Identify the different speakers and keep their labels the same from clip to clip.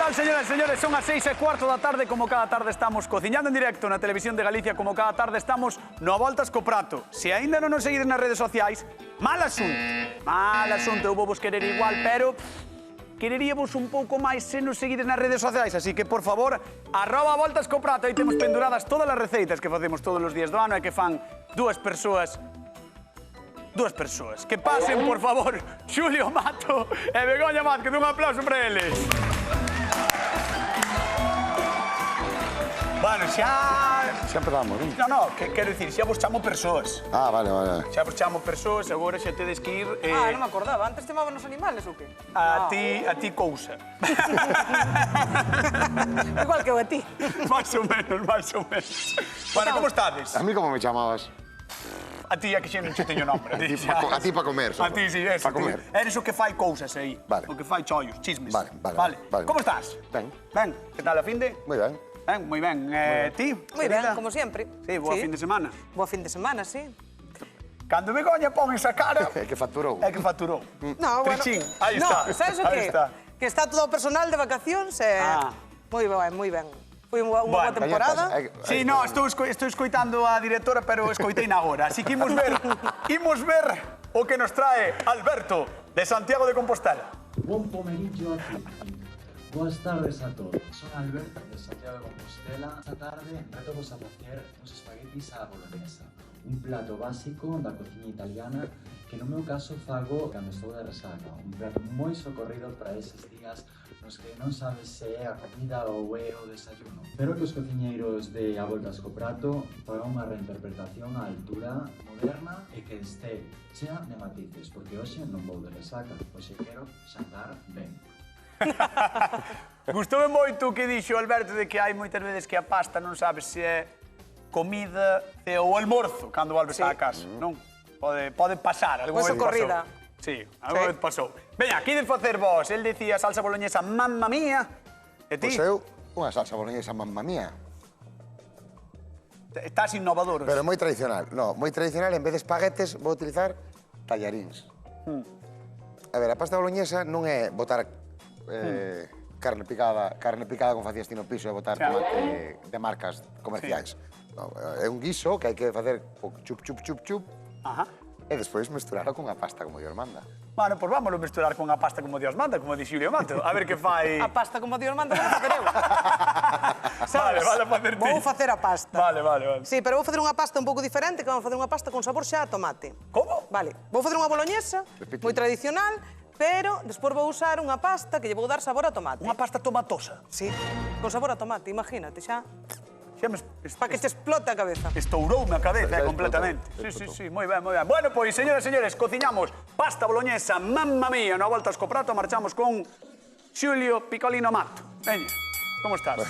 Speaker 1: tal, señoras e señores? Son as 6:15 da tarde, como cada tarde estamos cociñando en directo na Televisión de Galicia, como cada tarde estamos no A Voltas co Prato. Se aínda non nos seguides nas redes sociais, mal asunto. Mal asunto, eu vou vos querer igual, pero quereríamos un pouco máis se nos seguides nas redes sociais, así que, por favor, @voltascoprato, aí temos penduradas todas as receitas que facemos todos os días do ano e que fan dúas persoas. Que pasen, por favor, Xulio Mato e Begoña Vázquez. Un aplauso para eles. Bueno, xa
Speaker 2: empezamos, non?
Speaker 1: No, quero dicir, xa vos chamo persoas.
Speaker 2: Ah, vale.
Speaker 1: Xa vos chamo persoas, agora xa tedes que ir...
Speaker 3: Non me acordaba. Antes chamaban os animales ou que?
Speaker 1: A ti cousa.
Speaker 3: Igual que eu a ti.
Speaker 1: Más ou menos. Bueno, como estades?
Speaker 2: A mí como me chamabas?
Speaker 1: A ti é que xa non che teño nombre.
Speaker 2: A ti pa comer.
Speaker 1: A ti, sí, eso.
Speaker 2: Pa comer.
Speaker 1: Eres o que fai cousas aí.
Speaker 2: Vale.
Speaker 1: O que fai chollos, chismes.
Speaker 2: Vale.
Speaker 1: Como estás?
Speaker 2: Ben.
Speaker 1: Ben. Que tal a finde?
Speaker 2: Moi ben.
Speaker 1: Ben, moi ben. Ti?
Speaker 3: Moi ben, como sempre.
Speaker 1: Sí, boa fin de semana.
Speaker 3: Boa fin de semana, sí.
Speaker 1: Cando Begoña pon esa cara...
Speaker 2: É que facturou.
Speaker 1: É que facturou.
Speaker 3: No, bueno.
Speaker 1: Trichín, aí está.
Speaker 3: No, sabes o
Speaker 1: Aí
Speaker 3: que?
Speaker 1: está.
Speaker 3: Que está todo o personal de vacacións e... Moi ben. Foi unha boa
Speaker 1: Bueno,
Speaker 3: temporada.
Speaker 1: Sí, no, estou escoitando a directora, pero escoitei na agora. Así que imos ver o que nos trae Alberto, de Santiago de Compostela.
Speaker 4: Buen pomerillo aquí. Buenas tardes a todos. Son Alberto de Santiago de Compostela. Esta tarde reto vos a facer uns espaguetis á boloñesa. Un plato básico da cociña italiana que no meu caso fago cando estou de resaca. Un plato moi socorrido para eses días nos que non sabes se é a comida ou é o desayuno. Espero que os cociñeiros de A Voltas co Prato fagan unha reinterpretación á altura moderna e que este chea de matices, porque hoxe non vou de resaca, hoxe quero xantar ben.
Speaker 1: Gustoume moito o que dixo Alberto de que hai moitas veces que a pasta non sabes se é comida ou almorzo cando volves á casa, non? Pode pasar, algo
Speaker 3: Pois socorrida.
Speaker 1: Sí, algo vez pasou. Veña, aquí de facer vos, el dicía salsa boloñesa mamma mía, e ti?
Speaker 2: Pois eu, unha salsa boloñesa mamma mía.
Speaker 1: Estás innovador.
Speaker 2: Pero moi tradicional. No, moi tradicional, en vez de espaguetes, vou utilizar tallaríns. A ver, a pasta boloñesa non é botar carne picada como facías ti no piso e botar tomate de marcas comerciais. No, é un guiso que hai que facer chup, e despois mesturarlo con a pasta como Dios manda.
Speaker 1: Bueno, pois vámonos mesturar con a pasta como Dios manda, como di Xulio Mato. A ver que fai...
Speaker 3: A pasta como Dios manda, vou facer eu.
Speaker 1: Vale a facer ti.
Speaker 3: Vou facer a pasta.
Speaker 1: Vale.
Speaker 3: Sí, pero vou facer unha pasta un pouco diferente, que vou facer unha pasta con sabor xa a tomate.
Speaker 1: Como?
Speaker 3: Vale, vou facer unha boloñesa, moi tradicional, pero despois vou usar unha pasta que lle vou dar sabor a tomate.
Speaker 1: Unha pasta tomatosa.
Speaker 3: Sí, con sabor a tomate, imagínate, xa.
Speaker 1: Para
Speaker 3: que te explote a cabeza.
Speaker 1: Estouroume a cabeza completamente. Sí, moi ben. Bueno, pois, señoras e señores, cociñamos pasta boloñesa, mamma mía, no A Voltas co Prato, marchamos con Xulio Picolino Mato. Veña, como estás?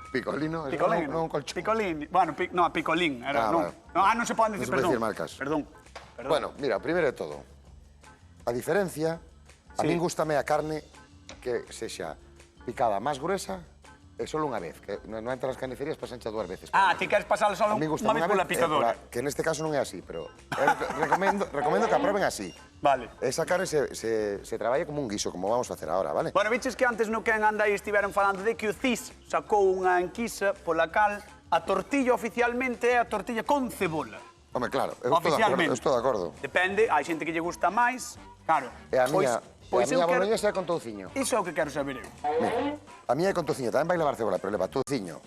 Speaker 2: Picolino? Non colchón.
Speaker 1: Picolín, bueno, no, Picolín. Non se poden dicir, perdón. Perdón.
Speaker 2: Bueno, mira, primeiro de todo, a diferencia, a min gústame a carne que sexa picada máis gruesa e solo unha vez, que non entra nas carnicerías pasancha dúas veces.
Speaker 1: Ti queres pasar solo unha vez pola picadora.
Speaker 2: Que neste caso non é así, pero recomendo que aproben así.
Speaker 1: Vale.
Speaker 2: Esa carne se traballe como un guiso, como vamos a facer ahora, vale?
Speaker 1: Bueno, viches que antes no Quen Anda aí estiveron falando de que o CIS sacou unha enquisa pola cal a tortilla oficialmente é a tortilla con cebola.
Speaker 2: Home, claro, eu estou de acordo.
Speaker 1: Depende, hai xente que lle gusta máis, claro.
Speaker 2: E a miña boloñesa é con touciño.
Speaker 1: Iso é o que quero saber eu.
Speaker 2: Mira, a miña é con touciño, tamén vai levar cebola, pero leva touciño.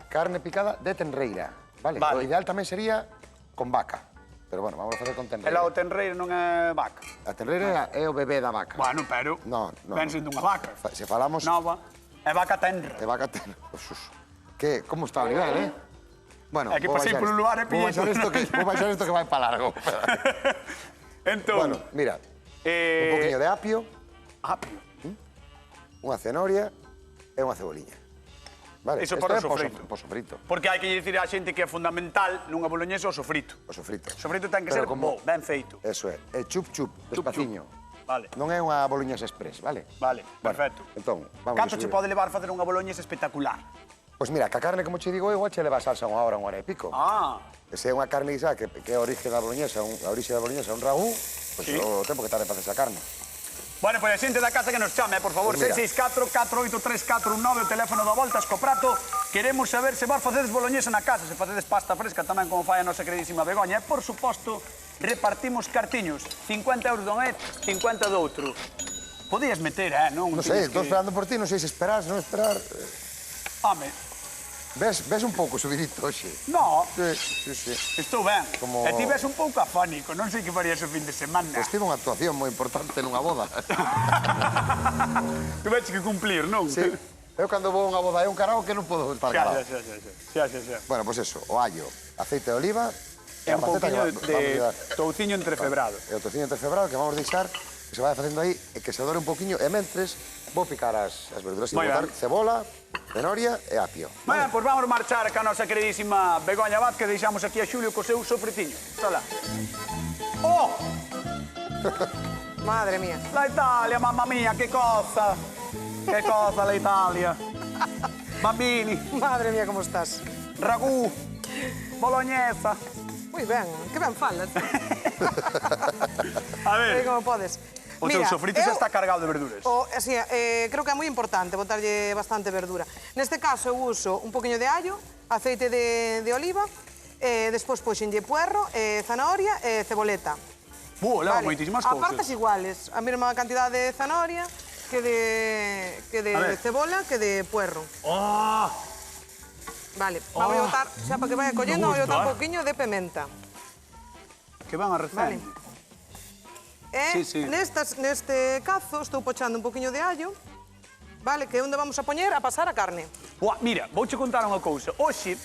Speaker 2: Carne picada de tenreira, vale? O ideal tamén sería con vaca. Pero bueno, vamos a facer con tenreira.
Speaker 1: E o tenreira non é vaca?
Speaker 2: A tenreira é o bebé da vaca.
Speaker 1: Bueno, pero ven sendo unha vaca.
Speaker 2: Se falamos...
Speaker 1: Nova, é vaca tenra.
Speaker 2: É vaca tenra. Que, como está o nivel, Bueno,
Speaker 1: é que pasei polo lugar e pillei.
Speaker 2: Vou baixar isto que vai para largo.
Speaker 1: Entón...
Speaker 2: Bueno, mira, un poquinho de apio.
Speaker 1: Apio.
Speaker 2: Unha cenoria e unha ceboliña. Vale,
Speaker 1: iso para o sofrito.
Speaker 2: Para o sofrito.
Speaker 1: Porque hai que dicir á xente que é fundamental nunha boloñesa o sofrito.
Speaker 2: O sofrito.
Speaker 1: O sofrito ten que ser ben feito.
Speaker 2: Eso é. E chup, despaciño.
Speaker 1: Vale.
Speaker 2: Non é unha boloñesa express, vale?
Speaker 1: Vale, perfecto.
Speaker 2: Entón, vamos
Speaker 1: canto che pode levar facer unha boloñesa espectacular?
Speaker 2: Pois mira, que a carne, como che digo, igual che leva salsa unha hora e pico. Se é unha carne guisada que é a orixe da boloñesa, un ragú, pois o tempo que tarde para facer esa carne.
Speaker 1: Bueno, pois a xente da casa que nos chame, por favor, 664-483-419, o teléfono da Voltas co Prato. Queremos saber se vos facedes boloñesa na casa, se facedes pasta fresca tamén como fai a nosa queridísima Begoña. E, por suposto, repartimos cartiños, 50 euros dun e 50 do outro. Podías meter, non?
Speaker 2: Non sei, estou esperando por ti, non sei se esperar, se non esperar.
Speaker 1: Home,
Speaker 2: Ves un pouco subidito hoxe?
Speaker 1: no,
Speaker 2: Sí.
Speaker 1: estou ben.
Speaker 2: Como-
Speaker 1: E ti ves un pouco afónico, non sei que farías o fin de semana.
Speaker 2: Pois tive unha actuación moi importante nunha boda.
Speaker 1: Tuveches que cumplir, non?
Speaker 2: Sí. Eu cando vou a unha boda e un karaoke non podo estar
Speaker 1: Xa.
Speaker 2: calado.
Speaker 1: Xa.
Speaker 2: Bueno, pois eso, o allo, aceite de oliva
Speaker 1: É un
Speaker 2: panceta
Speaker 1: pouquinho
Speaker 2: que
Speaker 1: de
Speaker 2: vamos a...
Speaker 1: touciño entrefebrado.
Speaker 2: E o tociño entrefebrado que vamos deixar que se vai facendo aí e que se dore un poquinho e mentres vou picar as verduras e
Speaker 1: Moi
Speaker 2: botar
Speaker 1: ben.
Speaker 2: cebola, cenoria e apio.
Speaker 1: Bueno, pois vamos marchar ca nosa queridísima Begoña Abad, que deixamos aquí a Xulio co seu sofritiño. Sala. Oh,
Speaker 3: Madre mía.
Speaker 1: la Italia, mamma mia, che cosa! Che cosa la Italia! Bambini,
Speaker 3: Madre mía, como estás?
Speaker 1: ragù, bolognesa.
Speaker 3: Moi ben, que ben falas.
Speaker 1: A ver,
Speaker 3: Como podes.
Speaker 1: o teu sofrito xa está cargado de verduras.
Speaker 3: Así, creo que é moi importante botarlle bastante verdura. Neste caso eu uso un poquinho de allo, aceite de oliva, despois poxenlle puerro, zanahoria e ceboleta.
Speaker 1: Leva
Speaker 3: Vale,
Speaker 1: moitísimas
Speaker 3: a partes
Speaker 1: cousas.
Speaker 3: iguales, a mesma cantidad de zanahoria que de
Speaker 1: A ver.
Speaker 3: cebola que de puerro.
Speaker 1: Oh,
Speaker 3: Vale, vamos a botar, xa para que vaya collendo,
Speaker 1: Me
Speaker 3: vamos a botar
Speaker 1: gusta,
Speaker 3: un poquinho de pimenta.
Speaker 1: que van a
Speaker 3: Vale.
Speaker 1: recén.
Speaker 3: E
Speaker 1: Sí.
Speaker 3: neste cazo estou pochando un poquinho de allo, vale, que é onde vamos a poñer a pasar a carne.
Speaker 1: Buah, mira, vouche contar unha cousa. Hoxe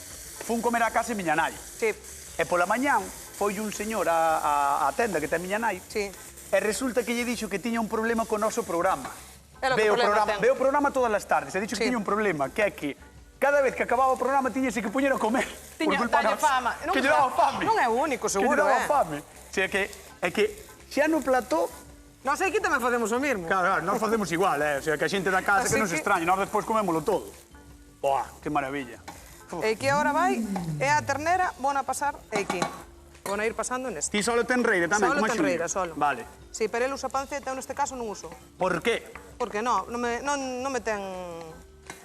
Speaker 1: fun comer a casa de miña nai.
Speaker 3: Sí,
Speaker 1: E pola mañán foi un señor á tenda que ten miña nai.
Speaker 3: sí.
Speaker 1: E resulta que lle dixo que tiña un problema co noso programa.
Speaker 3: Era que problema ten?
Speaker 1: Ve o programa todas as tardes. E dixo que
Speaker 3: Sí.
Speaker 1: tiña un problema, que é que cada vez que acababa o programa tiñase que poñer a comer.
Speaker 3: Tiña
Speaker 1: por culpa
Speaker 3: dalle
Speaker 1: nosa.
Speaker 3: fama. Non
Speaker 1: Que lle daba fame.
Speaker 3: non é o único, seguro,
Speaker 1: Que lle daba
Speaker 3: eh.
Speaker 1: fame. O sea, é que xa no plató,
Speaker 3: Nós aquí tamén facemos o mesmo.
Speaker 1: claro, nós facemos igual, O sea, que a xente da casa
Speaker 3: Así
Speaker 1: que nos
Speaker 3: que-
Speaker 1: extraña, nós despois comémolo todo. Buah, que maravilla.
Speaker 3: E que agora vai é a ternera, bona pasar aquí. Bona ir pasando neste.
Speaker 1: Ti solo ten reire tamén,
Speaker 3: Solo
Speaker 1: como a
Speaker 3: ten
Speaker 1: Xulio?
Speaker 3: reira, solo.
Speaker 1: Vale.
Speaker 3: Sí, pero el usa panceta, eu neste caso non uso.
Speaker 1: Por qué?
Speaker 3: Porque non me ten...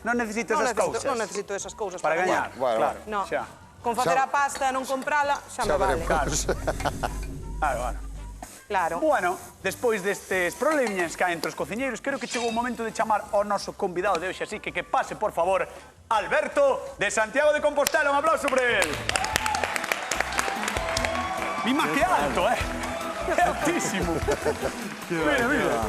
Speaker 1: Non necesito esas cousas.
Speaker 3: Non necesito esas cousas
Speaker 1: Para gañar,
Speaker 2: Bueno,
Speaker 1: claro.
Speaker 3: No.
Speaker 1: Xa.
Speaker 3: Con facer
Speaker 2: Xa-
Speaker 3: a pasta e non comprala, xa me
Speaker 2: Xa
Speaker 3: vale.
Speaker 2: veremos.
Speaker 1: Claro.
Speaker 3: Claro.
Speaker 1: Bueno, despois destes problemiñas que hai entre os cociñeiros, creo que chegou o momento de chamar ao noso convidado de hoxe, así que pase, por favor, Alberto de Santiago de Compostela. Un aplauso por él. Mima, que alto, Que altísimo. Mira.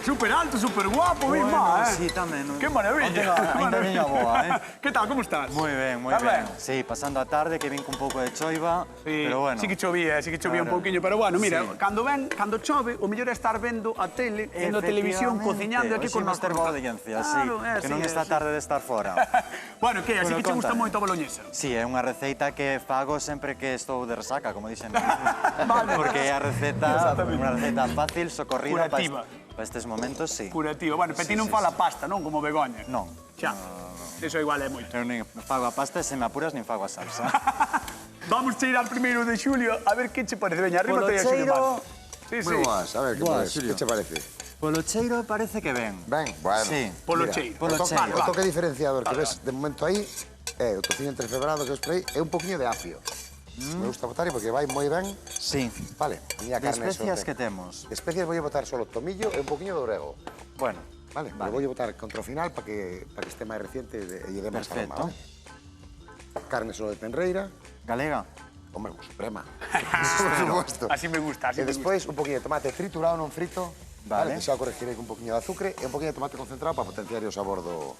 Speaker 1: Super alto, super guapo, Mima,
Speaker 5: Sí, tamén.
Speaker 1: Que maravilla.
Speaker 5: Ainda veña boa,
Speaker 1: Que tal, como estás?
Speaker 5: Moi ben, moi
Speaker 1: Estás
Speaker 5: ben. Sí, pasando a tarde, que vin con un pouco de choiva,
Speaker 1: Sí,
Speaker 5: pero bueno.
Speaker 1: sí que chovía un
Speaker 5: Claro.
Speaker 1: pouquiño, pero bueno, mira,
Speaker 5: Sí.
Speaker 1: cando chove, o mellor é estar vendo a tele, vendo a televisión, cociñando aquí con
Speaker 5: nos
Speaker 1: nós.
Speaker 5: termo de audiencia, sí, que non está tarde de estar fora.
Speaker 1: Bueno, que, así
Speaker 5: Bueno,
Speaker 1: que te gusta
Speaker 5: contame.
Speaker 1: moito a boloñesa.
Speaker 5: Sí, é unha receita que fago sempre que estou de resaca, como dixen. Porque é a receta,
Speaker 1: Exactamente.
Speaker 5: unha receta fácil, socorrida
Speaker 1: Curativa.
Speaker 5: para estes momentos, sí.
Speaker 1: Curativo. Bueno, pero ti non
Speaker 5: sí,
Speaker 1: fala pasta, non? Como Begoña.
Speaker 5: Non.
Speaker 1: Xa. Eso igual é moito.
Speaker 5: Eu nin fago a pasta e se me apuras nin fago a salsa.
Speaker 1: Vamos a ir al primeiro de Xulio, a ver que che parece. Veña, arriba
Speaker 5: Polo
Speaker 1: te Xulio
Speaker 5: cheiro-
Speaker 1: Mano. Sí, sí.
Speaker 2: Moi boas, a ver, que
Speaker 5: Boas,
Speaker 2: parece? Que che parece?
Speaker 5: Polo cheiro parece que ben.
Speaker 2: Ben, bueno.
Speaker 5: Sí.
Speaker 1: Polo
Speaker 2: Mira,
Speaker 1: cheiro.
Speaker 5: Polo
Speaker 2: o toque-
Speaker 5: cheiro.
Speaker 2: O toque diferenciador que ves de momento aí é o tociño entrefebrado que os play e un poquinho de apio. Me gusta botar porque vai moi ben.
Speaker 5: Sí.
Speaker 2: Vale, a miña
Speaker 5: De
Speaker 2: carne
Speaker 5: especias
Speaker 2: sorte.
Speaker 5: que temos.
Speaker 2: De especias voy a botar solo tomillo e un poquinho de orego.
Speaker 5: Bueno,
Speaker 2: Vale, lo voy a botar contra o final para que esté máis reciente e lle dé máis
Speaker 5: Perfecto.
Speaker 2: aroma. ¿Vale? Carne solo de penreira.
Speaker 5: galega.
Speaker 2: Hombre, suprema. Por supuesto.
Speaker 1: Así me gusta, así
Speaker 2: E
Speaker 1: me gusta.
Speaker 2: despois un poquinho de tomate triturado, non frito.
Speaker 5: Vale.
Speaker 2: Que xa o corregirei con un poquinho de azúcar e un poquinho de tomate concentrado para potenciar o sabor do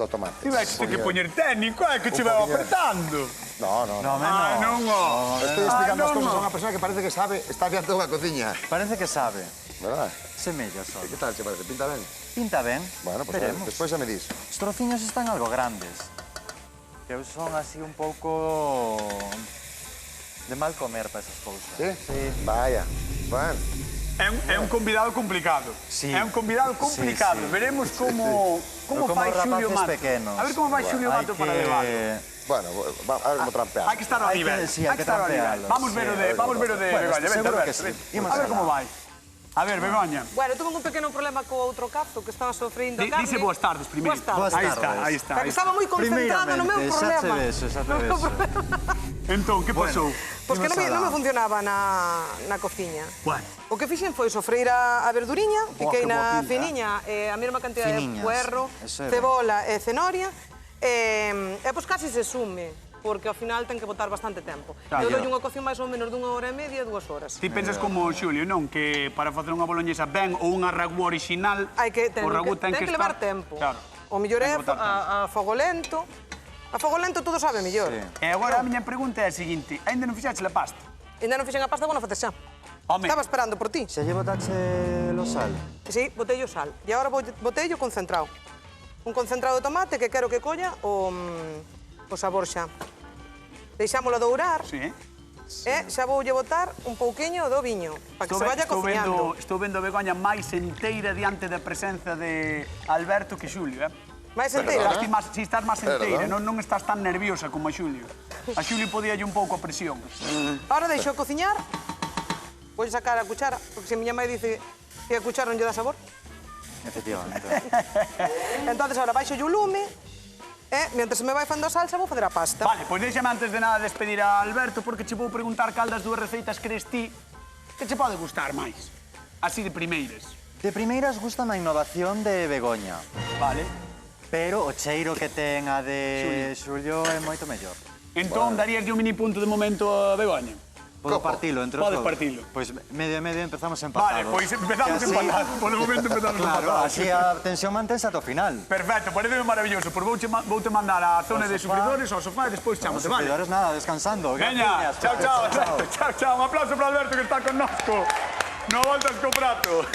Speaker 2: tomate.
Speaker 1: Ti vai que
Speaker 2: Poquinho-
Speaker 1: poñer técnico, que che
Speaker 2: Un
Speaker 1: vai
Speaker 2: poquinho de-
Speaker 1: apretando.
Speaker 2: No, no, no.
Speaker 1: Ah, non,
Speaker 2: Estoy explicando as
Speaker 1: no,
Speaker 2: cousas
Speaker 1: no.
Speaker 2: a unha persona que parece que sabe, está diante dunha cociña.
Speaker 5: Parece que sabe.
Speaker 2: ¿Verdad?
Speaker 5: Semella só.
Speaker 2: Que tal, che parece? Pinta ben?
Speaker 5: Pinta ben.
Speaker 2: Bueno, pues
Speaker 5: veremos.
Speaker 2: despois xa me dis.
Speaker 5: Os trociños están algo grandes. Que eu son así un pouco de mal comer para esas cousas.
Speaker 2: Sí? Vaya. Bueno.
Speaker 1: É un convidado complicado.
Speaker 5: Sí.
Speaker 1: É un convidado complicado.
Speaker 5: Sí, sí.
Speaker 1: Veremos como
Speaker 5: Pero como
Speaker 1: fai
Speaker 5: os
Speaker 1: Xulio
Speaker 5: rapaces
Speaker 1: Mato.
Speaker 5: pequenos.
Speaker 1: A ver como vai Xulio
Speaker 5: Hai
Speaker 1: Mato para levarlo.
Speaker 2: Bueno, a ver como trampear.
Speaker 1: Hai que estar ao
Speaker 5: Hai que-
Speaker 1: nivel.
Speaker 5: sí, hai que
Speaker 1: estar ao nivel.
Speaker 5: trampealos,
Speaker 1: Vamos
Speaker 5: sí,
Speaker 1: ver o
Speaker 5: a
Speaker 1: de,
Speaker 5: ver
Speaker 1: vamos ver o de
Speaker 5: Bueno,
Speaker 1: Begoña. Vente,
Speaker 5: seguro
Speaker 1: Alberto,
Speaker 5: que sí.
Speaker 1: vente.
Speaker 5: Imos
Speaker 1: A ver
Speaker 5: alá.
Speaker 1: como vai. A ver, Begoña.
Speaker 3: Bueno, tuve un pequeno problema co outro cazo que estaba sofrindo a carne.
Speaker 1: Dice boas tardes, primeiro.
Speaker 3: Boas tardes.
Speaker 1: Aí está.
Speaker 3: Pero estaba moi concentrado no meu problema.
Speaker 5: Xa te ves.
Speaker 1: Entón, que pasou?
Speaker 3: Pois que non me funcionaba na cociña.
Speaker 1: Bueno.
Speaker 3: O que fixen foi sofreír a verduriña, piquei
Speaker 1: que boa
Speaker 3: na
Speaker 1: pinta.
Speaker 3: finiña a mesma cantidad de
Speaker 5: Finiñas,
Speaker 3: puerro,
Speaker 5: eso era.
Speaker 3: cebola e cenoria, e pois casi se sume, porque ao final ten que botar bastante tempo.
Speaker 1: Claro.
Speaker 3: Eu dou unha cocción máis ou menos dunha hora e media, 2 horas.
Speaker 1: Ti pensas como o Xulio, non? Que para facer unha boloñesa ben ou unha ragú original,
Speaker 3: Hai que, ten
Speaker 1: o ragú ten que
Speaker 3: levar
Speaker 1: estar...
Speaker 3: tempo.
Speaker 1: Claro.
Speaker 3: O mellor
Speaker 1: Ten
Speaker 3: é
Speaker 1: que botar tempo.
Speaker 3: a fogo lento. A fogo lento todo sabe mellor.
Speaker 5: Sí.
Speaker 1: E agora a miña pregunta é a seguinte. Ainda non fixaste a pasta?
Speaker 3: Ainda non fixen a pasta, bueno, facer xa.
Speaker 1: Home.
Speaker 3: Estaba esperando por ti.
Speaker 5: Xa lle botache lo sal.
Speaker 3: Sí, botei o sal. E agora botei o concentrado. Un concentrado de tomate que quero que colla o sabor xa. Deixámolo dourar.
Speaker 1: Sí.
Speaker 3: E xa voulle botar un pouquiño do viño, para que se vaya cociñando.
Speaker 1: Estou vendo a Begoña máis enteira diante da presenza de Alberto que Xulio, eh?
Speaker 3: Mais enteira.
Speaker 1: Si estás máis enteira, non estás tan nerviosa como a Xulio. A Xulio podíalle un pouco a presión.
Speaker 3: Ahora deixo cociñar. Vou sacar a cuchara, porque se miña mãe dice que a cuchara non lle dá sabor.
Speaker 5: Efectivamente.
Speaker 3: Entonces ahora baixo o lume, e, mentre se me vai fando a salsa, vou fazer a pasta.
Speaker 1: Vale, pois déxame antes de nada despedir a Alberto, porque che vou preguntar cal das dúas receitas crees ti que che pode gustar máis. Así de primeiras.
Speaker 5: De primeiras gusta a innovación de Begoña,
Speaker 1: Vale.
Speaker 5: pero o cheiro que ten a de Xulio é moito mellor.
Speaker 1: Entón, daríaslle un mini punto de momento a Begoña.
Speaker 5: Podo partilo entre os
Speaker 1: Podes
Speaker 5: dous?
Speaker 1: partilo.
Speaker 5: Pois medio e medio empezamos
Speaker 1: Vale,
Speaker 5: empatados.
Speaker 1: pois empezamos
Speaker 5: Que así-
Speaker 1: empatados. Por el momento empezamos
Speaker 5: Claro,
Speaker 1: empatados.
Speaker 5: así a tensión mantense ata o final.
Speaker 1: Perfecto, pareceme maravilloso. Pois voute mandar á zona de sufridores, ao sofá e despois
Speaker 5: Os
Speaker 1: chámote, vale?
Speaker 5: sufridores nada, descansando.
Speaker 1: Veña,
Speaker 5: Graciñas.
Speaker 1: chao, chao. Chao, chao. Un aplauso para Alberto que está connosco. No voltas co prato.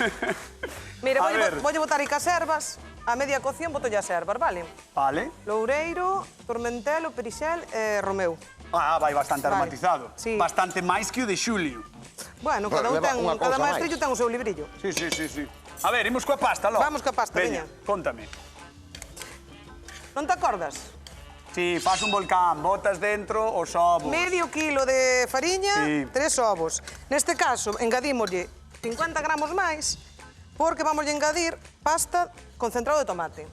Speaker 3: Mira,
Speaker 1: A ver.
Speaker 3: voulle botar ica as ervas, a media cocción botolle as ervas, vale?
Speaker 1: Vale.
Speaker 3: Loureiro, tormentelo, perixel e romeu.
Speaker 1: Ah, vai bastante
Speaker 3: Vale.
Speaker 1: aromatizado.
Speaker 3: Sí.
Speaker 1: Bastante máis que o de Xulio.
Speaker 3: Bueno, cada
Speaker 2: Leva unha cousa
Speaker 3: maestrillo
Speaker 2: máis.
Speaker 3: ten o seu librillo.
Speaker 1: Sí. A ver, imos coa pasta, lo.
Speaker 3: Vamos coa pasta, veña.
Speaker 1: Contame.
Speaker 3: Non te acordas?
Speaker 1: Si, faz un volcán, botas dentro os ovos.
Speaker 3: Medio kilo de fariña,
Speaker 1: Sí.
Speaker 3: 3 ovos. Neste caso, engadímoslle 50 gramos máis, porque vamos a engadir pasta concentrado de tomate.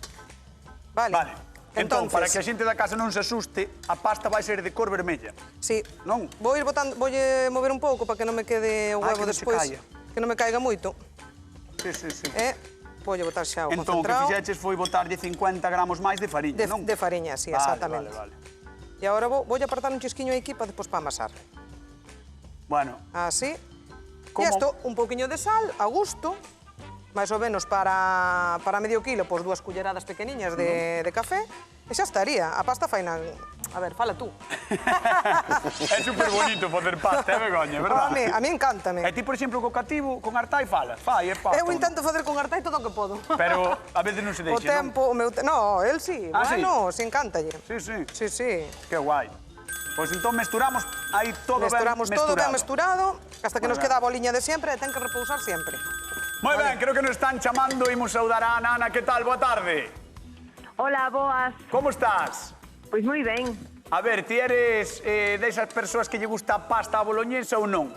Speaker 3: Vale.
Speaker 1: Vale. Entón, para que a xente da casa non se asuste, a pasta vai ser de cor vermella.
Speaker 3: Sí.
Speaker 1: Non?
Speaker 3: Vou ir botando, voulle mover un pouco para que non me quede o
Speaker 1: Ah,
Speaker 3: huevo
Speaker 1: que non se
Speaker 3: despois.
Speaker 1: caia.
Speaker 3: Que non me caiga moito.
Speaker 1: Sí.
Speaker 3: E voulle botar xa o
Speaker 1: Entón, o que
Speaker 3: concentrado
Speaker 1: fixeches foi botarlle 50 gramos máis de fariña, non?
Speaker 3: de fariña, sí,
Speaker 1: Vale,
Speaker 3: exactamente.
Speaker 1: Vale.
Speaker 3: E agora voulle apartar un chisquiño aquí para despois para amasar.
Speaker 1: Bueno,
Speaker 3: Así.
Speaker 1: Como?
Speaker 3: E isto, un pouquiño de sal, a gusto, máis ou menos para medio kilo, pois 2 culleradas pequeniñas de café, e xa estaría. A pasta faina... A ver, fala tú.
Speaker 1: é super bonito facer pasta, é Begoña, verdad?
Speaker 3: A mí encántame.
Speaker 1: E ti, por exemplo, co cativo, con Artai falas, fai, é pasta.
Speaker 3: Eu intento facer con Artai todo o que podo.
Speaker 1: Pero a veces non se
Speaker 3: O
Speaker 1: deixa, non?
Speaker 3: tempo, o meu... No, el sí.
Speaker 1: Ah, sí?
Speaker 3: Bueno, sí, encántalle.
Speaker 1: Sí.
Speaker 3: Sí, sí.
Speaker 1: Que guai. Pois entón mesturamos aí todo
Speaker 3: Mesturamos
Speaker 1: ben
Speaker 3: todo ben
Speaker 1: mesturado.
Speaker 3: mesturado, hasta que
Speaker 1: Moi
Speaker 3: nos
Speaker 1: ben.
Speaker 3: queda a boliña de sempre e ten que repousar sempre.
Speaker 1: Moi ben, creo que nos están chamando, imos saudar a Ana. Ana, que tal? Boa tarde.
Speaker 6: Hola, boas.
Speaker 1: Como estás?
Speaker 6: Pois moi ben.
Speaker 1: A ver, ti eres desas persoas que lle gusta a pasta a boloñesa ou non?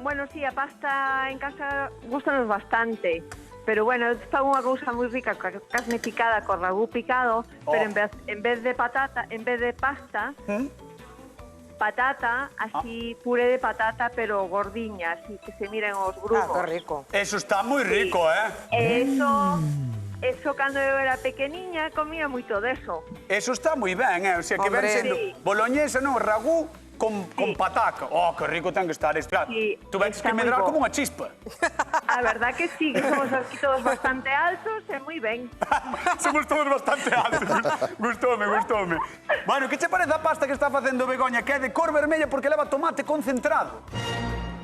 Speaker 6: Bueno, sí, a pasta en casa gustanos bastante. Pero bueno, eu fago unha cousa moi rica, coa carne picada, co ragú picado, pero en vez de patata, en vez de pasta, patata, así puré de patata, pero gordiña, así que se miren os grumos.
Speaker 3: Ah, que rico.
Speaker 1: Eso está moi rico,
Speaker 6: Eso cando eu era pequeniña comía moito deso.
Speaker 1: Eso está moi ben, O sea, que ven
Speaker 3: Hombre.
Speaker 1: sendo
Speaker 6: Sí.
Speaker 1: boloñesa, non? Ragú con pataca. Oh, que rico ten que estar este.
Speaker 6: Sí,
Speaker 1: Tú ves
Speaker 6: está
Speaker 1: que
Speaker 6: moi
Speaker 1: medrar
Speaker 6: bo.
Speaker 1: como unha chispa.
Speaker 6: A verdad que sí, que somos aquí todos bastante altos e moi ben.
Speaker 1: Somos todos bastante altos. Gustoume. Bueno, que che parece a pasta que está facendo Begoña, que é de cor vermella porque leva tomate concentrado?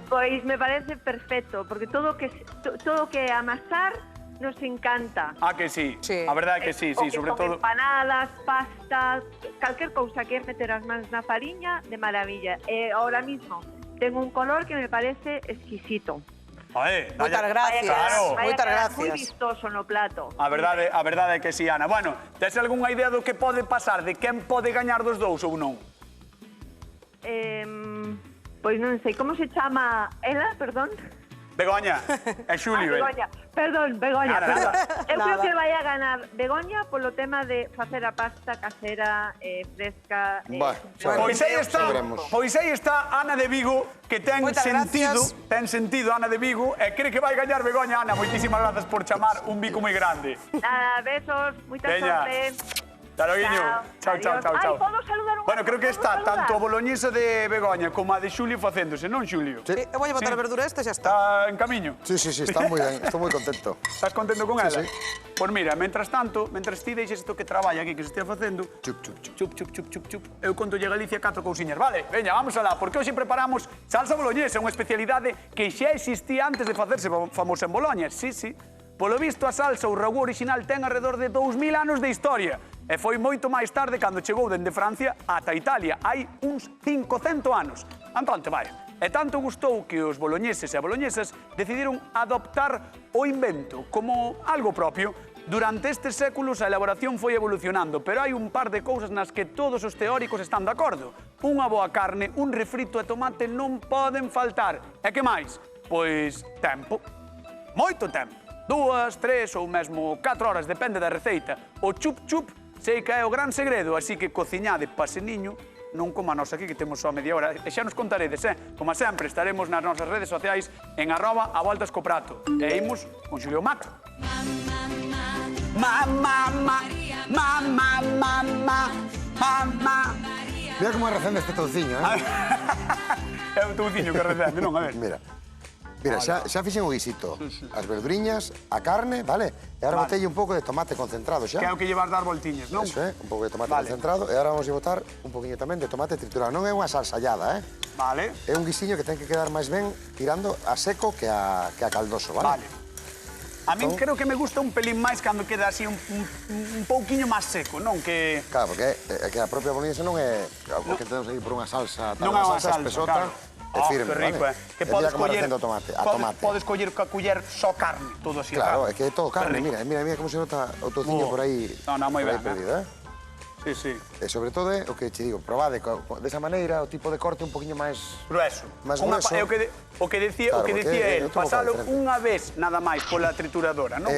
Speaker 6: Pois me parece perfecto, porque todo o que é amasar nos encanta.
Speaker 1: Ah, que sí.
Speaker 3: Sí.
Speaker 1: A verdade é que sí,
Speaker 6: O
Speaker 1: sí, sobre
Speaker 6: con
Speaker 1: todo.
Speaker 6: empanadas, pastas, calquer cousa que é meter as mans na fariña, de maravilla. E ahora mismo tengo un color que me parece exquisito.
Speaker 3: Moitas gracias.
Speaker 1: Claro.
Speaker 3: Moitas
Speaker 6: Moi
Speaker 3: gracias.
Speaker 6: vistoso no plato.
Speaker 1: A verdade é que sí, Ana. Bueno, tes algunha idea do que pode pasar, de quen pode gañar dos dous ou non?
Speaker 6: Pois non sei, como se chama ela, perdón?
Speaker 1: Begoña, é Xulio,
Speaker 6: Begoña, perdón, Begoña,
Speaker 1: Nada,
Speaker 6: perdón.
Speaker 1: nada.
Speaker 6: Eu creo
Speaker 3: Nada.
Speaker 6: que vai a ganar Begoña polo tema de facer a pasta casera, fresca...
Speaker 2: Bueno,
Speaker 1: Pois aí está Ana de Vigo, que ten
Speaker 3: Moitas
Speaker 1: sentido,
Speaker 3: gracias.
Speaker 1: Ana de Vigo, e cree que vai gañar Begoña. Ana, moitísimas grazas por chamar un bico moi grande.
Speaker 6: Nada, besos, moita
Speaker 1: Veña.
Speaker 6: sorte.
Speaker 1: Hasta loguiño. Chao, chao,
Speaker 6: Adiós.
Speaker 1: chao, chao.
Speaker 6: Ai, podo saludar un
Speaker 1: Bueno, creo que
Speaker 6: podo
Speaker 1: está
Speaker 6: saludar?
Speaker 1: tanto a boloñesa de Begoña como a de Xulio facéndose, non, Xulio?
Speaker 3: Sí, eu vou botar a verdura esta e xa está.
Speaker 1: Está en camiño.
Speaker 2: Sí, está moi ben, estou moi contento.
Speaker 1: Estás contento con ela?
Speaker 2: sí.
Speaker 1: Pois mira, mentras tanto, mentras ti deixes isto que traballa aquí, que se estea facendo,
Speaker 2: Chup, chup, chup.
Speaker 1: chup, chup, chup, chup, chup, eu contolle a Galicia 4 cousiñas, vale? Veña, vamos alá, porque hoxe preparamos salsa boloñesa, unha especialidade que xa existía antes de facerse famosa en Boloña, sí. Polo visto, a salsa, o ragú original, ten alrededor de 2000 anos de historia. E foi moito máis tarde cando chegou dende Francia ata Italia. Hai uns 500 anos. Antante, vai. E tanto gustou que os boloñeses e boloñesas decidiron adoptar o invento como algo propio. Durante estes séculos a elaboración foi evolucionando, pero hai un par de cousas nas que todos os teóricos están de acordo. Unha boa carne, un refrito e tomate non poden faltar. E que máis? Pois tempo. Moito tempo. 2, 3 ou mesmo 4 horas, depende da receita. O chup-chup sei que é o gran segredo, así que cociñade paseniño, non como a nosa aquí, que temos só media hora. E xa nos contaredes, Como sempre, estaremos nas nosas redes sociais en @avoltascoprato. E imos con Xulio Mato.
Speaker 2: Mira como recende este touciño,
Speaker 1: É o touciño que recende, non? A ver.
Speaker 2: Mira, xa fixen o guisito. As verduriñas, a carne, vale? E agora botelle un pouco de tomate concentrado xa.
Speaker 1: Que é o que llevas dar voltiñas, non?
Speaker 2: Eso, un pouco de tomate
Speaker 1: Vale.
Speaker 2: concentrado. E agora vamos a botar un poquinho tamén de tomate triturado. Non é unha salsallada,
Speaker 1: Vale.
Speaker 2: É un guisiño que ten que quedar máis ben tirando a seco que a caldoso, vale?
Speaker 1: Vale. A min creo que me gusta un pelín máis cando queda así un pouquiño máis seco, non? Que...
Speaker 2: Claro, porque é que a propia boloñesa non é... O que temos aquí por unha salsa,
Speaker 1: Non é unha salsa,
Speaker 2: espesota,
Speaker 1: claro.
Speaker 2: é firme,
Speaker 1: que rico,
Speaker 2: vale?
Speaker 1: Que
Speaker 2: E
Speaker 1: podes
Speaker 2: mira como
Speaker 1: coller...
Speaker 2: recende o tomate, a tomate.
Speaker 1: Podes coller ca culler só carne, todo así.
Speaker 2: Claro, é que é todo carne,
Speaker 1: Que rico.
Speaker 2: mira como se nota o touciño
Speaker 1: Oh.
Speaker 2: por aí.
Speaker 1: No, moi
Speaker 2: por aí
Speaker 1: ben,
Speaker 2: perdido,
Speaker 1: Sí.
Speaker 2: E sobre todo é o que che digo, probade desa maneira o tipo de corte un poquinho máis...
Speaker 1: Grueso.
Speaker 2: Máis grueso.
Speaker 1: É o que decía,
Speaker 2: Claro,
Speaker 1: o que
Speaker 2: porque
Speaker 1: decía
Speaker 2: é
Speaker 1: él,
Speaker 2: outro
Speaker 1: pasalo
Speaker 2: boca diferente.
Speaker 1: unha vez nada máis pola trituradora, non?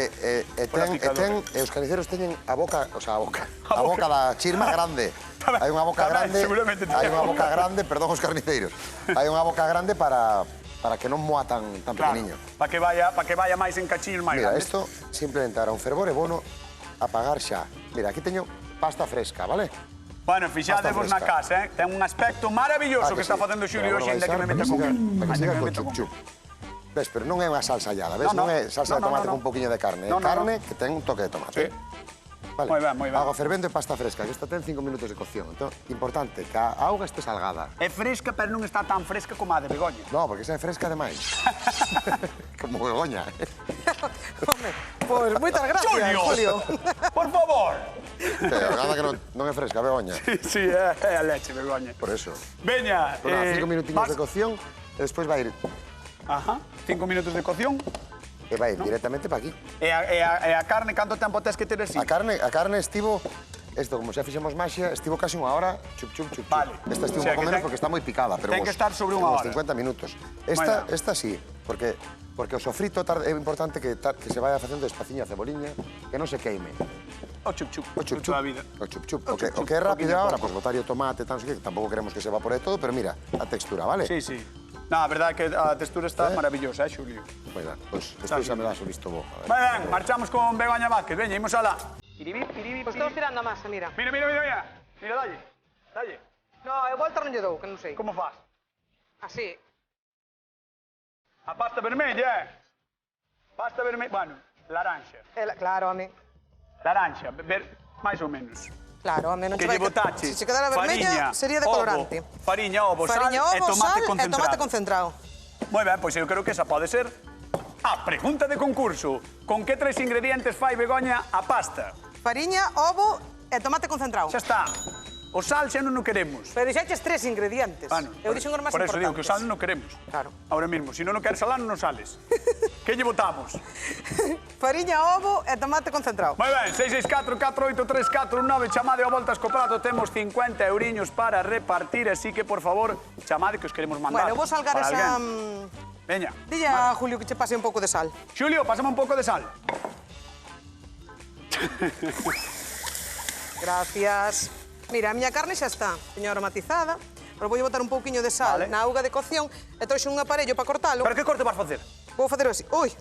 Speaker 1: Pola picadora.
Speaker 2: E os carniceros teñen a boca, o sea, a boca
Speaker 1: A boca.
Speaker 2: da chirma grande. Hai unha boca
Speaker 1: Tamén,
Speaker 2: grande,
Speaker 1: seguramente
Speaker 2: hai
Speaker 1: teñen
Speaker 2: unha
Speaker 1: a
Speaker 2: boca
Speaker 1: boca.
Speaker 2: grande, perdón os carniceiros. Hai unha boca grande para que non moa tan
Speaker 1: Claro,
Speaker 2: pequeniño.
Speaker 1: para que vaya máis en cachiños máis
Speaker 2: Mira,
Speaker 1: grandes.
Speaker 2: isto simplemente era un fervor e bono apagar xa. Mira, aquí teño pasta fresca, vale?
Speaker 1: Bueno, fixadevos na
Speaker 2: fresca.
Speaker 1: casa, Ten un aspecto maravilloso que está
Speaker 2: sí?
Speaker 1: facendo Xulio
Speaker 2: Pero
Speaker 1: hoxe,
Speaker 2: agora
Speaker 1: ainda que me
Speaker 2: vai
Speaker 1: meta
Speaker 2: ser
Speaker 1: con
Speaker 2: para que siga
Speaker 1: él.
Speaker 2: con chup-chup. Ves, pero non é unha salsa allada, ves?
Speaker 1: No, no.
Speaker 2: Non é salsa de
Speaker 1: No,
Speaker 2: tomate
Speaker 1: no, no.
Speaker 2: con un poquinho de carne. É
Speaker 1: No, no,
Speaker 2: carne que ten un toque de tomate.
Speaker 1: Sí.
Speaker 2: Vale.
Speaker 1: Moi ben.
Speaker 2: Agua fervendo e pasta fresca, que esta ten 5 minutos de cocción. Entón, importante, que a auga este salgada.
Speaker 1: É fresca, pero non está tan fresca como a de Begoña.
Speaker 2: No, porque esa é fresca demais. Como Begoña.
Speaker 3: Home, pois moitas gracias,
Speaker 1: Xulio!
Speaker 3: Julio.
Speaker 1: Por favor!
Speaker 2: Nada que non é fresca, Begoña.
Speaker 1: Sí, é a leche, Begoña.
Speaker 2: Por eso.
Speaker 1: Veña,
Speaker 2: Bueno, 5 minutiños de cocción e despois vai ir,
Speaker 1: Ajá, 5 minutos de cocción.
Speaker 2: e vai ir directamente para aquí.
Speaker 1: E a carne, canto tempo tes que ter así?
Speaker 2: A carne estivo, isto como xa fixemos maxia, estivo casi unha hora, chup, chup, chup.
Speaker 1: Vale.
Speaker 2: Esta estivo
Speaker 1: O sea,
Speaker 2: un pouco
Speaker 1: que
Speaker 2: menos
Speaker 1: ten-
Speaker 2: porque está moi picada, pero
Speaker 1: ten que estar sobre unha
Speaker 2: uns
Speaker 1: hora.
Speaker 2: 50 minutos.
Speaker 1: Moi
Speaker 2: Esta sí, porque o sofrito é importante que se vaya facendo despaciño a ceboliña, que non se queime.
Speaker 1: O chup-chup,
Speaker 2: O chup,
Speaker 1: toda a vida.
Speaker 2: O chup, chup.
Speaker 1: O
Speaker 2: O que
Speaker 1: chup, chup,
Speaker 2: é rápido
Speaker 1: poquinho a
Speaker 2: agora,
Speaker 1: pouco.
Speaker 2: pois botar o tomate, tan, que tampouco queremos que se evapore todo, pero mira, a textura, vale?
Speaker 1: Sí. No, a verdade é que a textura está maravillosa, Xulio.
Speaker 2: Bueno, pois despois xa me das o visto bo. A ver.
Speaker 1: Moi ben, marchamos con Begoña Vázquez. Veña, imos alá. Piribip, piribip,
Speaker 3: Pois estamos tirando a masa, mira.
Speaker 1: Mira. Mira, dalle.
Speaker 3: No, eu volta non lle dou, que non sei.
Speaker 1: Como faz?
Speaker 3: Así.
Speaker 1: A pasta vermella, Pasta vermella, bueno, laranxa.
Speaker 3: Claro, home.
Speaker 1: Laranxa, máis ou menos.
Speaker 3: Claro, home, non
Speaker 1: Que
Speaker 3: che vai...
Speaker 1: lle botache
Speaker 3: Se quedara vermella, sería de colorante.
Speaker 1: Fariña, ovo,
Speaker 3: Fariña,
Speaker 1: sal e
Speaker 3: ovo,
Speaker 1: tomate
Speaker 3: sal e
Speaker 1: concentrado.
Speaker 3: tomate concentrado.
Speaker 1: Moi ben, pois eu creo que esa pode ser a pregunta de concurso. Con que 3 ingredientes fai Begoña a pasta?
Speaker 3: Fariña, ovo e tomate concentrado.
Speaker 1: Xa está. O sal xa non o queremos.
Speaker 3: Pero dixeches 3 ingredientes.
Speaker 1: Bueno,
Speaker 3: Eu dixen os máis
Speaker 1: por eso digo
Speaker 3: importantes.
Speaker 1: que o sal non o queremos.
Speaker 3: Claro.
Speaker 1: Ahora mismo, si non o queres salar, non sales. Que lle botamos?
Speaker 3: Fariña, ovo e tomate concentrado.
Speaker 1: Moi ben, 664-483-419, chamade ao Voltas co Prato, temos 50 euriños para repartir, así que, por favor, chamade que os queremos mandar.
Speaker 3: Bueno, vou salgar
Speaker 1: para
Speaker 3: esa...
Speaker 1: alguén. Veña.
Speaker 3: Dille a Julio que che pase un pouco de sal.
Speaker 1: Xulio, pásame un pouco de sal.
Speaker 3: Gracias. Mira, a miña carne xa está, teño aromatizada, pero vou botar un pouquiño de sal
Speaker 1: Vale.
Speaker 3: na auga de cocción e trouxe un aparello para cortalo.
Speaker 1: Pero que corte vas facer?
Speaker 3: Vou facer así. Ui,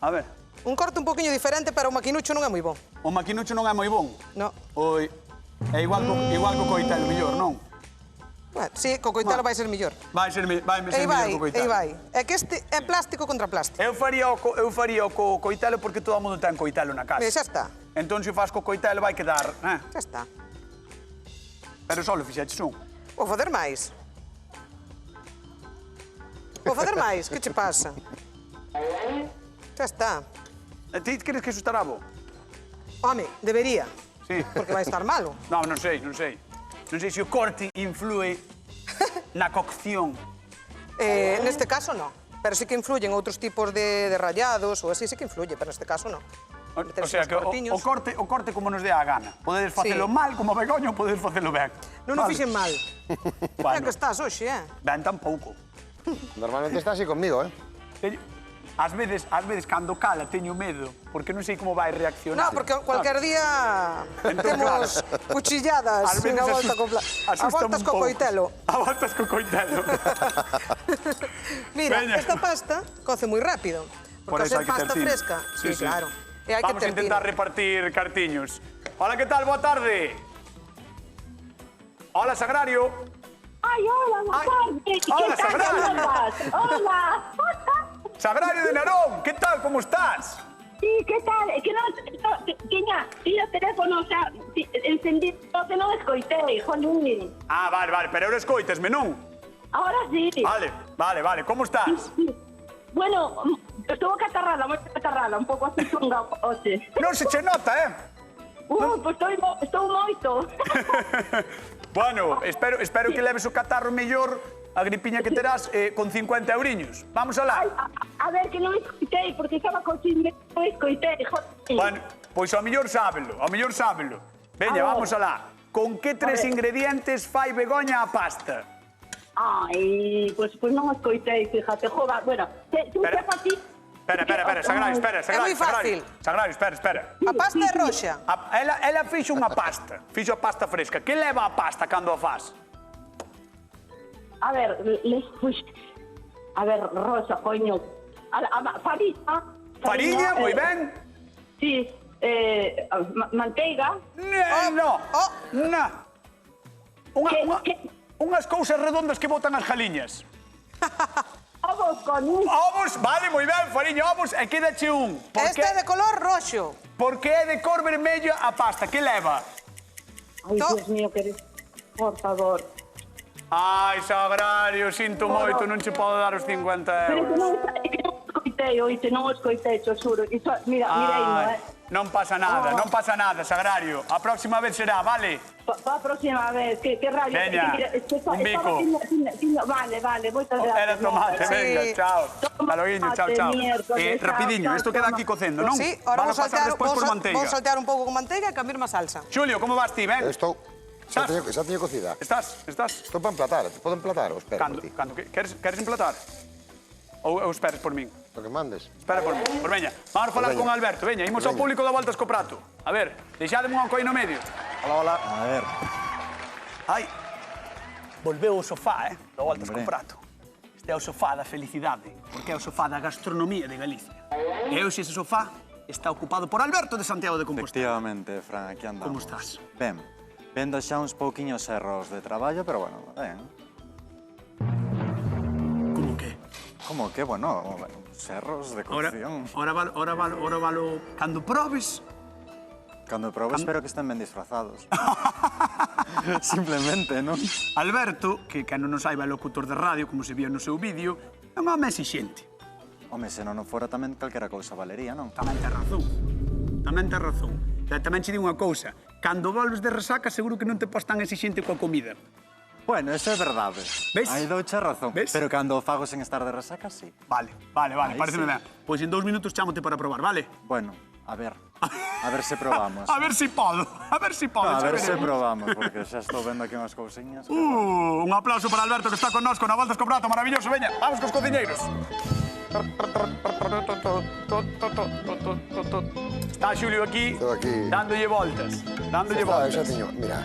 Speaker 1: A ver,
Speaker 3: un corte un pouquiño diferente, pero o maquinucho non é moi bon.
Speaker 1: o maquinucho non é moi bon.
Speaker 3: No.
Speaker 1: Oi, é igual co coitelo mellor, non?
Speaker 3: Bueno, sí, co coitelo vai ser mellor.
Speaker 1: Vai ser mellor co coitelo.
Speaker 3: Ei vai. É que este é plástico contra plástico.
Speaker 1: Eu faría o co coitelo porque todo o mundo ten coitelo na casa.
Speaker 3: Xa está,
Speaker 1: Entón, se o faz co coitelo vai quedar...
Speaker 3: xa está.
Speaker 1: Pero só lo fixeches un.
Speaker 3: Vou fazer máis. Vou fazer máis, que che pasa? Xa está.
Speaker 1: E ti crees que iso estará bo?
Speaker 3: Home, debería,
Speaker 1: Sí.
Speaker 3: porque vai estar malo.
Speaker 1: Non, non sei. Non sei se o corte influe na cocción.
Speaker 3: Neste caso, non. Pero sí que influyen outros tipos de rallados ou así, sí que influye, pero neste caso, non.
Speaker 1: O sea, que o corte como nos dé a gana. Podedes facelo mal, como Begoña, ou podedes facelo ben.
Speaker 3: Non o fixen mal.
Speaker 1: Bueno.
Speaker 3: É que estás hoxe,
Speaker 1: Ben tampouco.
Speaker 2: Normalmente está así conmigo, ¿eh?
Speaker 1: Ás veces, cando cala, teño medo, porque non sei como vai reaccionar.
Speaker 3: Non, porque cualquier día
Speaker 1: Entón,
Speaker 3: temos cuchilladas
Speaker 1: Ás veces
Speaker 3: unha volta a voltas co coitelo.
Speaker 1: A voltas co coitelo.
Speaker 3: Mira,
Speaker 1: Veña.
Speaker 3: esta pasta coce moi rápido.
Speaker 1: Por
Speaker 3: Porque
Speaker 1: eso
Speaker 3: ao ser
Speaker 1: hai que ter
Speaker 3: pasta
Speaker 1: tino.
Speaker 3: fresca, sí, claro. E hai que
Speaker 1: Vamos a
Speaker 3: ter
Speaker 1: intentar
Speaker 3: tino.
Speaker 1: repartir cartiños. Hola, que tal? Boa tarde. Hola, Sagrario.
Speaker 7: Ay, hola,
Speaker 1: Ay.
Speaker 7: buenas tardes.
Speaker 1: Hola,
Speaker 7: ¿Qué tal,
Speaker 1: Sagrario.
Speaker 7: amigas? Hola.
Speaker 1: Sagrario de Narón, que tal? Como estás?
Speaker 7: Sí, ¿qué tal? Es que tiña o teléfono xa encendido que non escoitei, jolín.
Speaker 1: Ah, vale, pero ahora escoitesme, non?
Speaker 7: Ahora sí.
Speaker 1: Vale. Como estás?
Speaker 7: Sí. Bueno, estuvo catarrada, moi catarrada, un pouco así chunga hoxe.
Speaker 1: Non se che nota,
Speaker 7: Pues estou moito.
Speaker 1: Bueno, espero que leves o catarro mellor, a gripiña que terás, con 50 euriños. Vamos alá.
Speaker 7: A ver, que non escoitei, porque estaba cocinde, non escoitei, jolín.
Speaker 1: Bueno, pois ao mellor sábelo. Veña,
Speaker 7: A ver.
Speaker 1: vamos alá. Con que tres
Speaker 7: ver.
Speaker 1: ingredientes fai Begoña a pasta?
Speaker 7: Ai, pues non escoitei, fíjate, joda. Bueno, tú
Speaker 1: Espera.
Speaker 7: sepas ti...
Speaker 1: Espera, Sagrario, espera.
Speaker 3: É moi fácil.
Speaker 1: Sagrario, espera.
Speaker 3: A pasta é roxa.
Speaker 1: Ela fixo unha pasta, fixo a pasta fresca. Que leva a pasta cando a faz?
Speaker 7: A ver, a ver, rosa, coño. Farina.
Speaker 1: Fariña, moi ben.
Speaker 7: Sí, manteiga.
Speaker 1: No.
Speaker 7: Que?
Speaker 1: Unhas cousas redondas que botan as galiñas.
Speaker 7: Ovos, coño.
Speaker 1: Ovos, vale, moi ben, fariña, ovos, e quedache un.
Speaker 3: Este é de color roxo.
Speaker 1: Porque é de cor vermello a pasta, que leva?
Speaker 7: Ai, Dios mío, que eres... Por favor.
Speaker 1: Ai, Sagrario, sinto moito, non che podo dar os 50
Speaker 7: Pero que
Speaker 1: euros.
Speaker 7: non escoitei, oíste, non escoitei, te xuro. Mira, mirei,
Speaker 1: Non pasa nada, Sagrario. A próxima vez será, vale?
Speaker 7: Pa próxima vez, que radio.
Speaker 1: Veña, un bico.
Speaker 7: Vale, moitas gracias.
Speaker 1: Era tomate,
Speaker 3: Sí.
Speaker 1: venga, chao.
Speaker 7: Toma
Speaker 1: Haloguiño, chao.
Speaker 7: tomate, miércoles,
Speaker 1: Rapidiño,
Speaker 7: chao,
Speaker 1: isto queda
Speaker 7: toma.
Speaker 1: aquí cocendo, non?
Speaker 3: Sí, ahora
Speaker 1: Valo
Speaker 3: vou
Speaker 1: pasar despois por manteiga.
Speaker 3: vou saltear un pouco con manteiga e cambiar má salsa.
Speaker 1: Xulio, como vas ti, ben?
Speaker 2: Estou... Xa teño cocida.
Speaker 1: Estás?
Speaker 2: Estou para emplatar. Podo emplatar ou espero por ti?
Speaker 1: Queres emplatar? Ou esperes por min?
Speaker 2: Lo que mandes.
Speaker 1: Espera por min. Por veña, vamos falar
Speaker 2: veña.
Speaker 1: con Alberto. Veña, imos ao
Speaker 2: Veña.
Speaker 1: público da Voltas co Prato. A ver, deixademe unha coi no medio.
Speaker 2: Hola.
Speaker 5: A ver,
Speaker 1: Ai, volveu o sofá, da Voltas co
Speaker 5: Hombre.
Speaker 1: Prato. Este é o sofá da felicidade, porque é o sofá da gastronomía de Galicia. E hoxe ese sofá está ocupado por Alberto de Santiago de Compostela.
Speaker 5: efectivamente, Fran, aquí andamos.
Speaker 1: Como estás?
Speaker 5: Ben, vendo xa uns pouquiños erros de traballo, pero bueno, ben.
Speaker 1: Como que?
Speaker 5: Como que, bueno, os erros de cocción.
Speaker 1: Ora valo, cando probes,
Speaker 5: Cando probo, espero que estén ben disfrazados. Simplemente, non?
Speaker 1: Alberto, que non nos saiba é locutor de radio, como se vio no seu vídeo, é un home exixente.
Speaker 5: Home, se non fora tamén calquera cousa valería, non?
Speaker 1: Tamén ten razón. Pero tamén che digo unha cousa, cando volves de resaca seguro que non te pos tan exixente coa comida.
Speaker 5: Bueno, eso é verdade.
Speaker 1: Ves?
Speaker 5: Aí douche razón.
Speaker 1: Ves?
Speaker 5: Pero cando o fago sen estar de resaca, sí.
Speaker 1: Vale,
Speaker 5: Aí
Speaker 1: pareceme
Speaker 5: sí.
Speaker 1: ben. Pois en 2 minutos chámote para probar, vale?
Speaker 5: Bueno, A ver se probamos.
Speaker 1: A ver si podo, a ver si podo.
Speaker 5: A
Speaker 1: xa
Speaker 5: ver se
Speaker 1: veremos.
Speaker 5: probamos, porque xa estou vendo aquí unhas cousiñas.
Speaker 1: Un aplauso para Alberto que está connosco na Voltas co Prato, maravilloso. Veña, vamos cos cociñeiros. Está Xulio aquí,
Speaker 2: Estou aquí.
Speaker 1: dándolle voltas, dándolle
Speaker 2: Está,
Speaker 1: voltas.
Speaker 2: xa tiño, mira,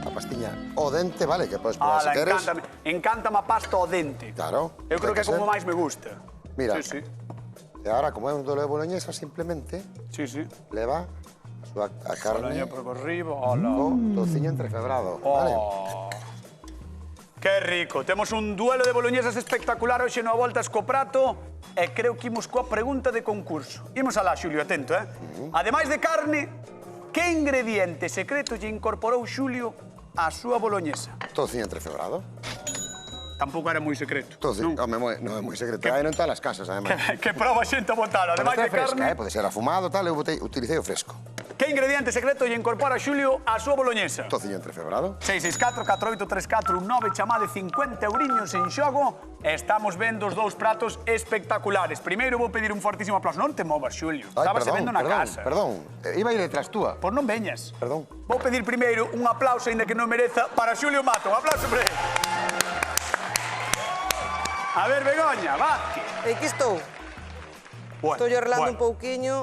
Speaker 2: a pastiña o dente, vale, que podes probar
Speaker 1: Ala,
Speaker 2: se queres.
Speaker 1: encántame a pasta ao dente.
Speaker 2: Claro.
Speaker 1: Eu creo que é
Speaker 2: ten
Speaker 1: como
Speaker 2: ser.
Speaker 1: máis me gusta.
Speaker 2: Mira.
Speaker 1: Sí, sí,
Speaker 2: E agora, como é un dolo de boloñesa, simplemente
Speaker 1: sí, sí.
Speaker 2: leva a carne
Speaker 1: Boloña por arriba, hola.
Speaker 2: o tociño entrefebrado, vale?
Speaker 1: Oh. Que rico. Temos un duelo de boloñesas espectacular hoxe no Voltas co Prato e creo que imos coa pregunta de concurso. Imos alá, Xulio, atento, eh? Ademais de carne, que ingrediente secreto lle incorporou Xulio á súa boloñesa?
Speaker 2: Tociño entrefebrado.
Speaker 1: Tampouco era moi secreto.
Speaker 2: Tociño,
Speaker 1: non?
Speaker 2: home, non é moi secreto. Hai non todas as casas, además.
Speaker 1: Que prova a xente a botalo.
Speaker 2: Pero
Speaker 1: Ademais
Speaker 2: está
Speaker 1: de
Speaker 2: fresca,
Speaker 1: carne,
Speaker 2: pode ser afumado, tal, eu utilicei o fresco.
Speaker 1: que ingrediente secreto lle incorpora Xulio á súa boloñesa?
Speaker 2: Tociño entrefebrado.
Speaker 1: 664 4834 19 chamade 50 euriños en xogo e estamos vendo os dous pratos espectaculares. Primeiro vou pedir un fortísimo aplauso. Non te movas, Xulio.
Speaker 2: Ai,
Speaker 1: Estabas
Speaker 2: perdón,
Speaker 1: vendo na
Speaker 2: perdón,
Speaker 1: casa.
Speaker 2: perdón. Iba a ir detrás túa.
Speaker 1: Pois non veñas.
Speaker 2: Perdón.
Speaker 1: Vou pedir primeiro un aplauso, ainda que non mereza, para Xulio Mato. Un aplauso para ele. A ver, Begoña, Vázquez.
Speaker 3: E aquí estou.
Speaker 1: Bueno,
Speaker 3: Estou relando
Speaker 1: bueno.
Speaker 3: un pouquiño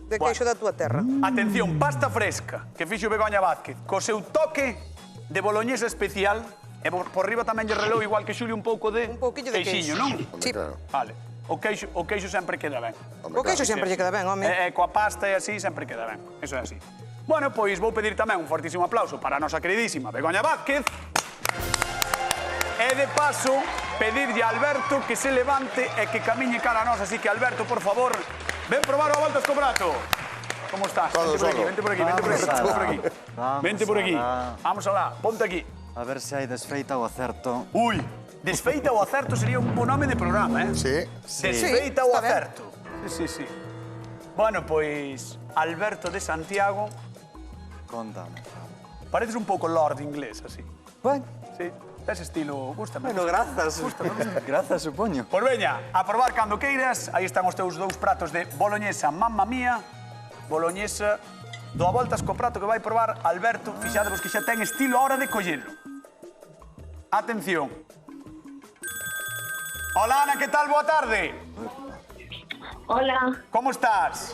Speaker 3: de
Speaker 1: Bueno.
Speaker 3: queixo da túa terra.
Speaker 1: Atención, pasta fresca que fixo Begoña Vázquez, co seu toque de boloñesa especial, e por riba tamén lle relou igual que Xulio un pouco de
Speaker 3: Un pouquiño de
Speaker 1: queixiño,
Speaker 3: queixo.
Speaker 1: non?
Speaker 3: Sí.
Speaker 2: Claro.
Speaker 1: Vale. O queixo sempre queda ben.
Speaker 3: O queixo sempre lle queda ben, home.
Speaker 1: E coa pasta e así sempre queda ben. Eso é así. Bueno, pois vou pedir tamén un fortísimo aplauso para a nosa queridísima Begoña Vázquez. E de paso, pedirlle a Alberto que se levante e que camiñe cara a nós. Así que, Alberto, por favor, ven probar o Voltas co Prato. ¿Cómo estás?
Speaker 2: Todo
Speaker 1: Vente por aquí,
Speaker 2: solo.
Speaker 1: vente por aquí, vente por aquí.
Speaker 5: Vamos
Speaker 1: Vente por aquí.
Speaker 5: alá.
Speaker 1: Vente por aquí.
Speaker 5: Vamos alá.
Speaker 1: Vamos alá, ponte aquí.
Speaker 5: A ver se hai desfeita ou acerto.
Speaker 1: Uy, desfeita o acerto sería un bo nome de programa, eh?
Speaker 2: Sí.
Speaker 1: Desfeita
Speaker 3: Sí,
Speaker 1: o
Speaker 3: está ben.
Speaker 1: acerto. Sí, sí, sí. Bueno, pois, Alberto de Santiago,
Speaker 5: Contame.
Speaker 1: pareces un pouco Lord inglés, así.
Speaker 5: Bueno,
Speaker 1: Sí, ese estilo, gústame.
Speaker 5: grazas. Grazas, supoño.
Speaker 1: Pois veña, a probar cando queiras. Aí están os teus dous pratos de boloñesa mamma mía, boloñesa do a Voltas co Prato que vai probar Alberto. Fixadevos que xa ten estilo a hora de collelo. Atención. Hola, Ana, que tal? Boa tarde.
Speaker 7: Hola,
Speaker 1: Como estás?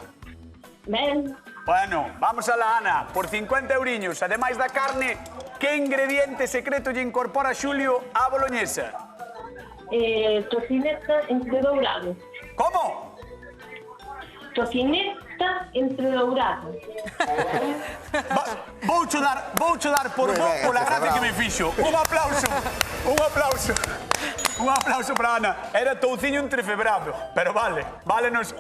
Speaker 7: ben.
Speaker 1: Bueno, vamos a la Ana. Por 50 euriños, ademais da carne, que ingrediente secreto lle incorpora Xulio á boloñesa?
Speaker 7: Tocineta entre dourado.
Speaker 1: Como?
Speaker 7: Tocineta entre dourado.
Speaker 1: Voucho dar por
Speaker 2: Moi
Speaker 1: bo
Speaker 2: ben,
Speaker 1: pola
Speaker 2: este
Speaker 1: gracia que
Speaker 2: bravo.
Speaker 1: me fixo. Un aplauso, un aplauso. Un aplauso para Ana. Era touciño entrefebrado, pero válenos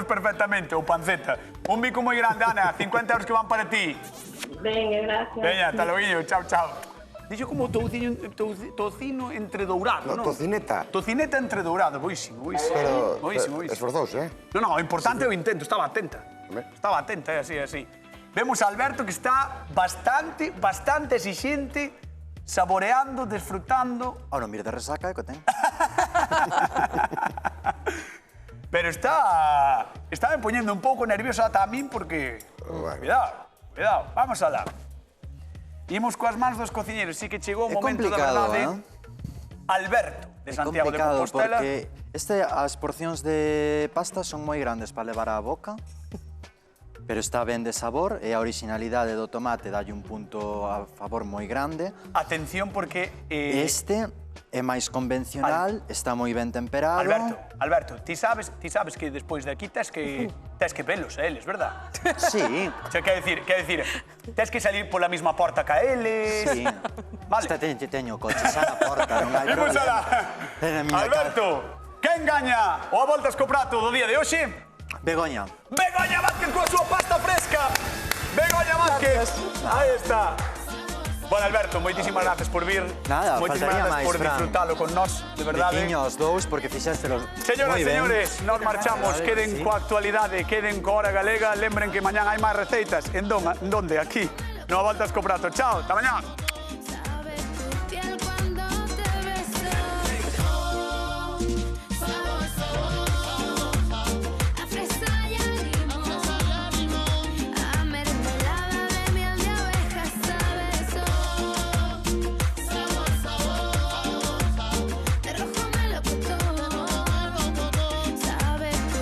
Speaker 1: perfectamente, o panceta. Un bico moi grande, Ana, 50 euros que van para ti.
Speaker 7: Venga, gracias.
Speaker 1: Veña, hasta logo, chao, chao. Dixo como tocino entre dourado,
Speaker 2: No,
Speaker 1: non?
Speaker 2: tocineta.
Speaker 1: Tocineta entre dourado, boísimo, boísimo.
Speaker 2: Pero
Speaker 1: Boísimo, boísimo.
Speaker 2: esforzoso, eh?
Speaker 1: No, o importante é o intento, estaba atenta.
Speaker 2: Hombre.
Speaker 1: Estaba atenta, así, así. Vemos a Alberto que está bastante exigente, saboreando, disfrutando.
Speaker 5: Oh, non, mira de resaca, que ten.
Speaker 1: Pero está me poniendo un pouco nerviosa tamén porque...
Speaker 2: Bueno.
Speaker 1: Cuidado, vamos alá. Imos coas mans dos cociñeros, sí que chegou o
Speaker 5: É
Speaker 1: momento da
Speaker 5: complicado,
Speaker 1: verdade. Alberto, de
Speaker 5: É
Speaker 1: Santiago de
Speaker 5: complicado
Speaker 1: Compostela.
Speaker 5: porque as porcións de pasta son moi grandes para levar á boca, pero está ben de sabor e a originalidade do tomate dalle un punto a favor moi grande.
Speaker 1: Atención porque...
Speaker 5: Este é máis convencional, está moi ben temperado.
Speaker 1: Alberto, ti sabes que despois de aquí tes que velos a eles, verdad?
Speaker 5: Sí,
Speaker 1: O sea, quer dicir, tes que salir pola mesma porta ca eles.
Speaker 5: sí.
Speaker 1: Vale.
Speaker 5: Teño coche, xa na porta, non hai
Speaker 1: Imos
Speaker 5: problema.
Speaker 1: alá.
Speaker 5: É na miña
Speaker 1: Alberto, quen gaña o a Voltas co Prato do día de hoxe?
Speaker 5: casa. Begoña.
Speaker 1: Begoña Vázquez coa súa pasta fresca. Begoña Vázquez. Aí está. Bueno, Alberto, moitísimas gracias por vir.
Speaker 5: Nada,
Speaker 1: moitísimas
Speaker 5: faltaría
Speaker 1: gracias
Speaker 5: máis,
Speaker 1: por
Speaker 5: Fran.
Speaker 1: disfrutalo con nós, de verdade.
Speaker 5: Betiño os dous porque fixéstelos
Speaker 1: Señoras e
Speaker 5: moi ben.
Speaker 1: señores, nos marchamos,
Speaker 5: Verdade,
Speaker 1: queden
Speaker 5: sí.
Speaker 1: coa actualidade, queden coa hora galega, lembren que mañán hai máis receitas. En donde? Aquí, no Voltas co Prato. Chao, ata mañán.